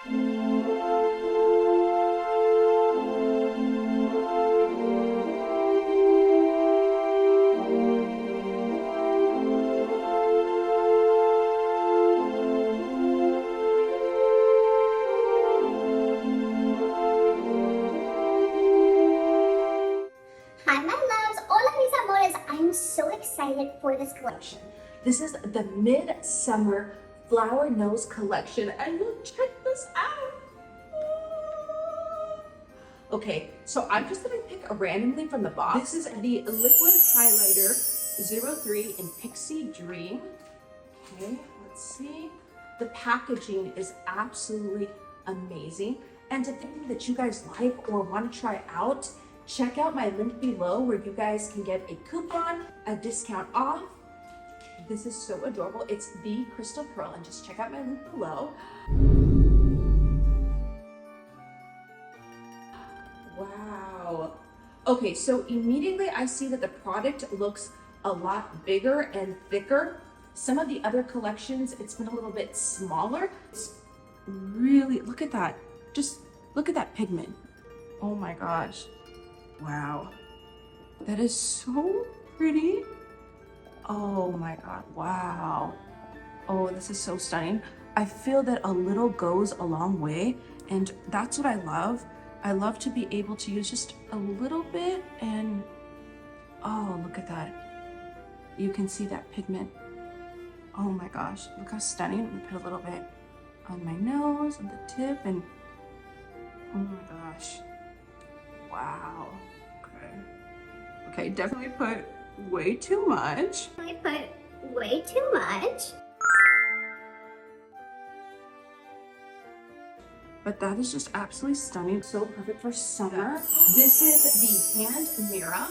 Hi, my loves. Hola, mis amores. I'm so excited for this collection. This is the Midsummer Flower Nose Collection, and look, check this out. Okay, so I'm just gonna pick randomly from the box. This is the Liquid Highlighter 03 in Pixie Dream. Okay, let's see. The packaging is absolutely amazing. And if anything that you guys like or want to try out, check out my link below where you guys can get a coupon, a discount off. This is so adorable. It's the Crystal Pearl, and just check out my link below. Wow. Okay, so immediately I see that the product looks a lot bigger and thicker. Some of the other collections, it's been a little bit smaller. It's really, look at that. Just look at that pigment. Oh my gosh. Wow. That is so pretty. Oh my God, wow. Oh, this is so stunning. I feel that a little goes a long way, and that's what I love. I love to be able to use just a little bit, and oh, look at that. You can see that pigment. Oh my gosh, look how stunning. I'm gonna put a little bit on my nose and the tip, and oh my gosh. Wow. Okay, definitely put way too much. I put way too much. But that is just absolutely stunning. So perfect for summer. This is the hand mirror.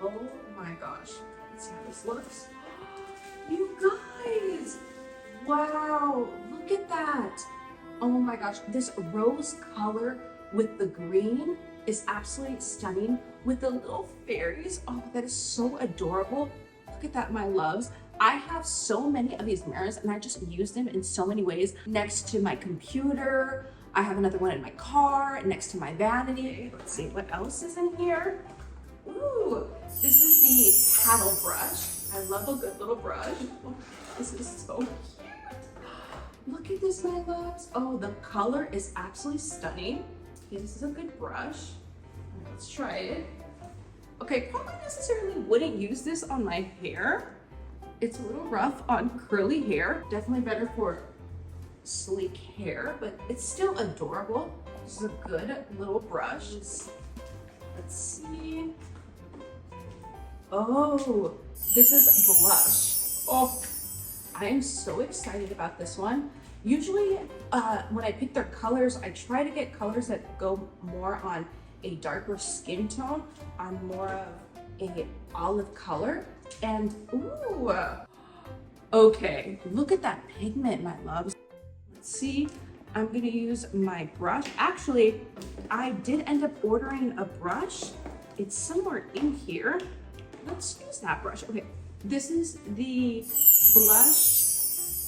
Oh my gosh. Let's see how this looks. You guys, wow, look at that. Oh my gosh, this rose color with the green is absolutely stunning with the little fairies. Oh, that is so adorable. Look at that, my loves. I have so many of these mirrors, and I just use them in so many ways. Next to my computer, I have another one in my car, next to my vanity. Let's see what else is in here. Ooh, this is the paddle brush. I love a good little brush. Oh, this is so cute. Look at this, my loves. Oh, the color is absolutely stunning. Okay, this is a good brush. Let's try it. Okay, probably necessarily wouldn't use this on my hair. It's a little rough on curly hair. Definitely better for sleek hair, but it's still adorable. This is a good little brush. Let's see. Oh, this is blush. Oh, I am so excited about this one. Usually when I pick their colors, I try to get colors that go more on a darker skin tone, on more of a olive color. And ooh, okay, look at that pigment, my loves. Let's see, I'm gonna use my brush. Actually, I did end up ordering a brush. It's somewhere in here. Let's use that brush. Okay, this is the blush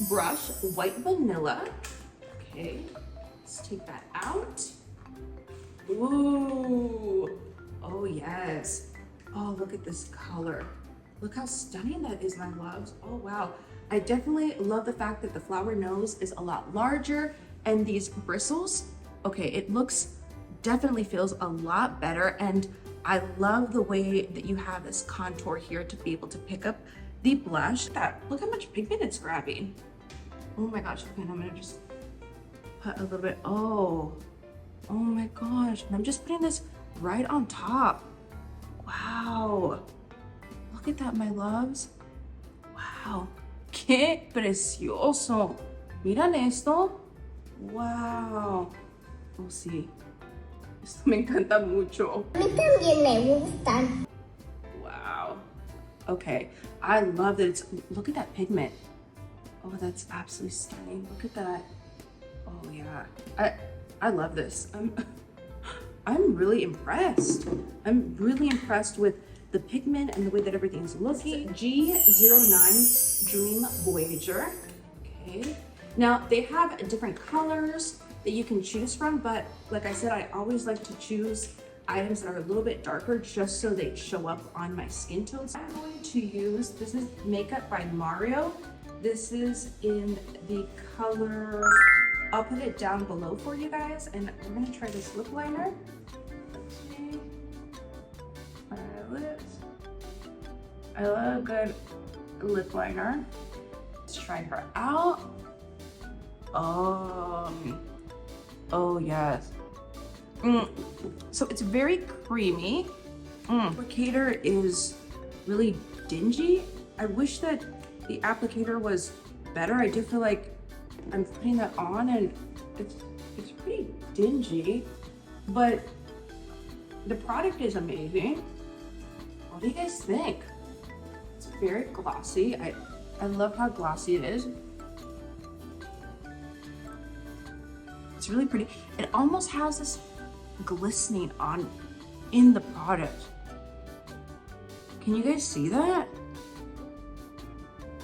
brush, White Vanilla. Okay, let's take that out. Ooh, oh yes. Oh, look at this color. Look how stunning that is, my loves. Oh wow. I definitely love the fact that the flower nose is a lot larger, and these bristles, okay, it definitely feels a lot better, and I love the way that you have this contour here to be able to pick up the blush. Look how much pigment it's grabbing. Oh my gosh, okay, and I'm gonna just put a little bit, oh my gosh, and I'm just putting this right on top. Wow, look at that, my loves. Wow, qué precioso. Miran esto. Wow. Oh, sí. Esto me encanta mucho. A mí también me gustan. Wow. Okay, I love that it's, look at that pigment. Oh, that's absolutely stunning. Look at that. Oh yeah, I love this. I'm really impressed. I'm really impressed with the pigment and the way that everything's looking. G09 Dream Voyager. Okay. Now they have different colors. that you can choose from, but like I said, I always like to choose items that are a little bit darker just so they show up on my skin tones. I'm going to use, this is Makeup by Mario. This is in the color, I'll put it down below for you guys, and we're gonna try this lip liner. Let's see. My lips. I love a good lip liner. Let's try her out. Oh yes. So it's very creamy. Applicator is really dingy. I wish that the applicator was better. I do feel like I'm putting that on and it's pretty dingy, but the product is amazing. What do you guys think? It's very glossy. I love how glossy it is. It's really pretty. It almost has this glistening on in the product. Can you guys see that?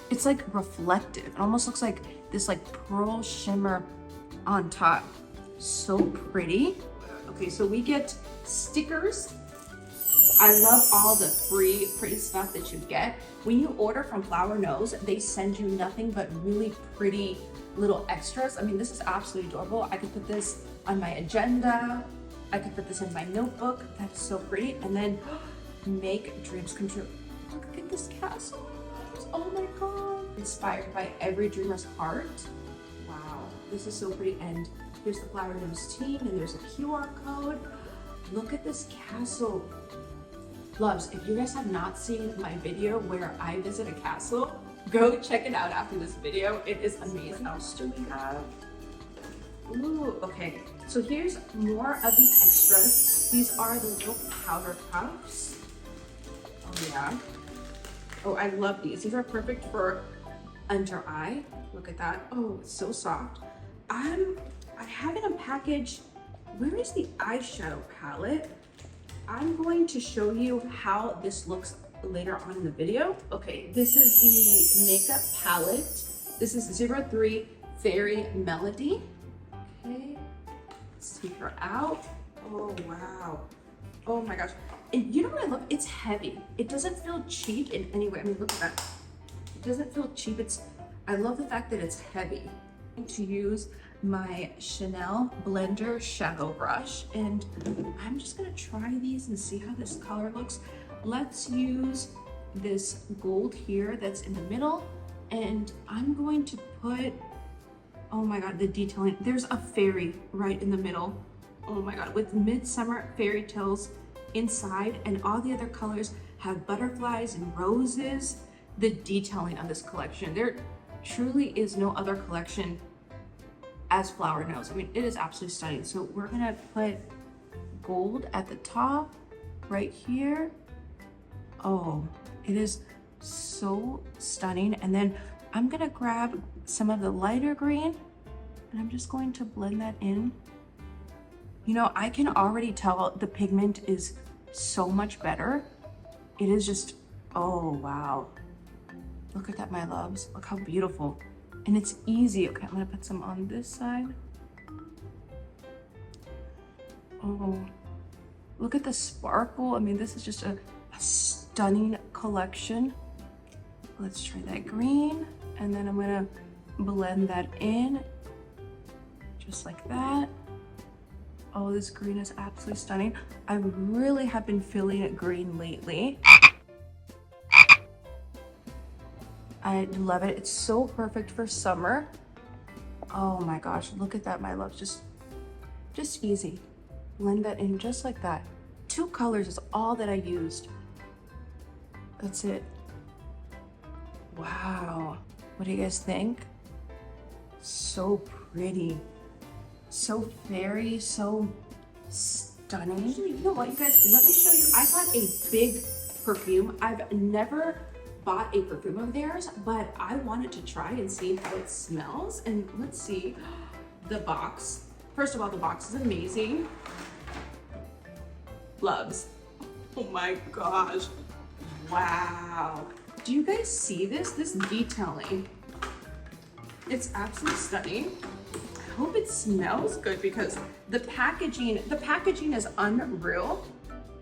It's like reflective. It almost looks like this like pearl shimmer on top. So pretty. Okay, so we get stickers. I love all the free pretty stuff that you get. When you order from Flower Knows, they send you nothing but really pretty little extras. I mean, this is absolutely adorable. I could put this on my agenda. I could put this in my notebook. That's so pretty. And then make dreams come true. Look at this castle. Oh my God. Inspired by every dreamer's heart. Wow, this is so pretty. And here's the Flower Knows team, and there's a QR code. Look at this castle. Loves, if you guys have not seen my video where I visit a castle, go check it out after this video. It is amazing. What else do we have? Ooh, okay. So here's more of the extras. These are the little powder puffs. Oh yeah. Oh, I love these. These are perfect for under eye. Look at that. Oh, it's so soft. I have in a package, where is the eyeshadow palette? I'm going to show you how this looks later on in the video. Okay, this is the makeup palette. This is 03 Fairy Melody. Okay, let's take her out. Oh, wow. Oh my gosh. And you know what I love? It's heavy. It doesn't feel cheap in any way. I mean, look at that. It doesn't feel cheap. I love the fact that it's heavy. I'm going to use my Chanel Blender Shadow Brush, and I'm just gonna try these and see how this color looks. Let's use this gold here that's in the middle, and I'm going to put, oh my God, the detailing. There's a fairy right in the middle. Oh my God, with Midsummer Fairytales inside, and all the other colors have butterflies and roses. The detailing on this collection, there truly is no other collection as Flower Knows. I mean, it is absolutely stunning. So we're gonna put gold at the top right here. Oh, it is so stunning. And then I'm gonna grab some of the lighter green, and I'm just going to blend that in. You know, I can already tell the pigment is so much better. It is just, oh wow. Look at that, my loves. Look how beautiful. And it's easy. Okay, I'm gonna put some on this side. Oh, look at the sparkle. I mean, this is just a stunning collection. Let's try that green. And then I'm gonna blend that in, just like that. Oh, this green is absolutely stunning. I really have been feeling it green lately. I love it. It's so perfect for summer. Oh my gosh, look at that, my loves. Just easy. Blend that in just like that. 2 colors is all that I used. That's it. Wow. What do you guys think? So pretty. So fairy, so stunning. Actually, you know what, you guys, let me show you. I got a big perfume. I've never bought a perfume of theirs, but I wanted to try and see how it smells. And let's see the box. First of all, the box is amazing. Loves. Oh my gosh. Wow. Do you guys see this? This detailing. It's absolutely stunning. hope it smells good because the packaging is unreal.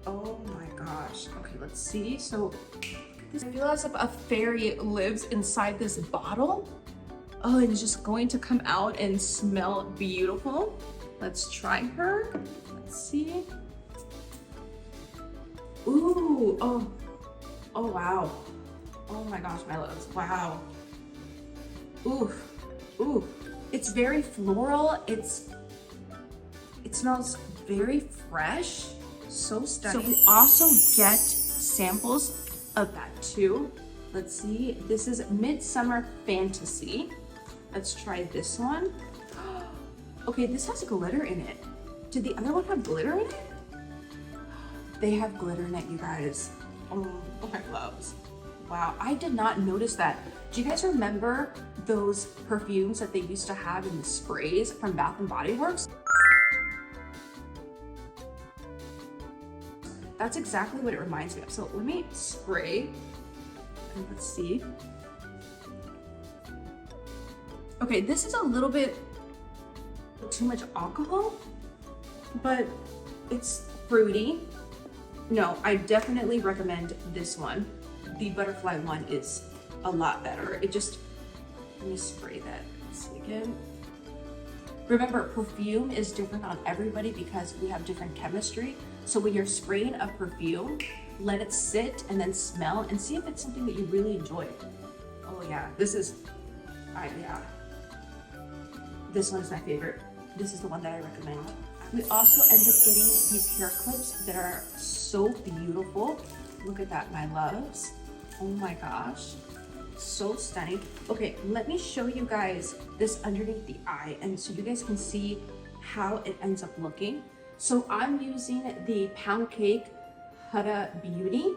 Oh my gosh. Okay, let's see. So I feel as if a fairy lives inside this bottle. Oh, and it's just going to come out and smell beautiful. Let's try her. Let's see. Ooh, oh wow. Oh my gosh, my loves, wow. Ooh, ooh. It's very floral. It smells very fresh. So stunning. So we also get samples of that too. Let's see. This is Midsummer Fantasy. Let's try this one. Okay, this has glitter in it. Did the other one have glitter in it? They have glitter in it, you guys. Oh my loves. Wow, I did not notice that. Do you guys remember those perfumes that they used to have in the sprays from Bath and Body Works? That's exactly what it reminds me of. So let me spray and let's see. Okay, this is a little bit too much alcohol, but it's fruity. No, I definitely recommend this one. The butterfly one is a lot better. Let me spray that. Let's see again. Remember, perfume is different on everybody because we have different chemistry. So when you're spraying a perfume, let it sit and then smell and see if it's something that you really enjoy. Oh yeah, yeah. This one's my favorite. This is the one that I recommend. We also end up getting these hair clips that are so beautiful. Look at that, my loves. Oh my gosh, so stunning. Okay, let me show you guys this underneath the eye and so you guys can see how it ends up looking. So I'm using the Pound Cake Huda Beauty.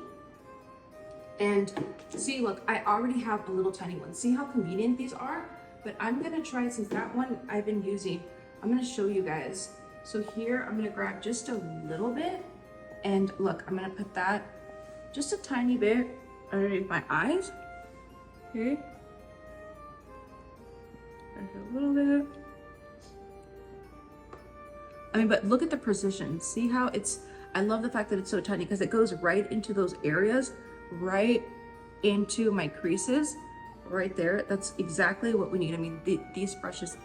And see, look, I already have a little tiny one. See how convenient these are? But I'm gonna try, since that one I've been using, I'm gonna show you guys. So here, I'm gonna grab just a little bit. And look, I'm gonna put that just a tiny bit underneath my eyes. Okay. A little bit. I mean, but look at the precision. See how I love the fact that it's so tiny because it goes right into those areas, right into my creases, right there. That's exactly what we need. I mean, this brush is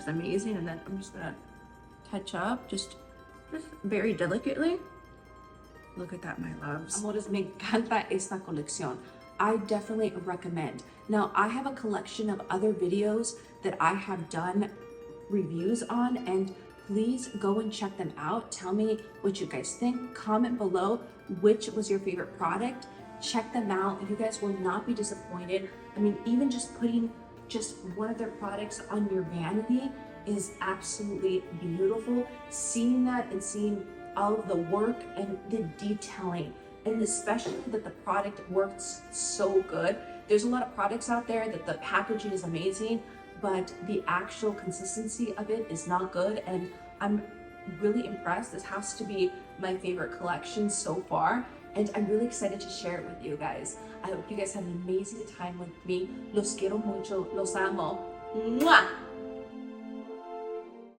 amazing. And then I'm just gonna touch up just very delicately. Look at that, my loves. Amores, me encanta esta colección. I definitely recommend. Now, I have a collection of other videos that I have done reviews on, and please go and check them out. Tell me what you guys think. Comment below which was your favorite product. Check them out. You guys will not be disappointed. I mean, even just putting just one of their products on your vanity is absolutely beautiful. Seeing that and seeing all of the work and the detailing, and especially that the product works so good. There's a lot of products out there that the packaging is amazing, but the actual consistency of it is not good, and I'm really impressed. This has to be my favorite collection so far, and I'm really excited to share it with you guys. I hope you guys have an amazing time with me. Los quiero mucho, los amo. Mwah!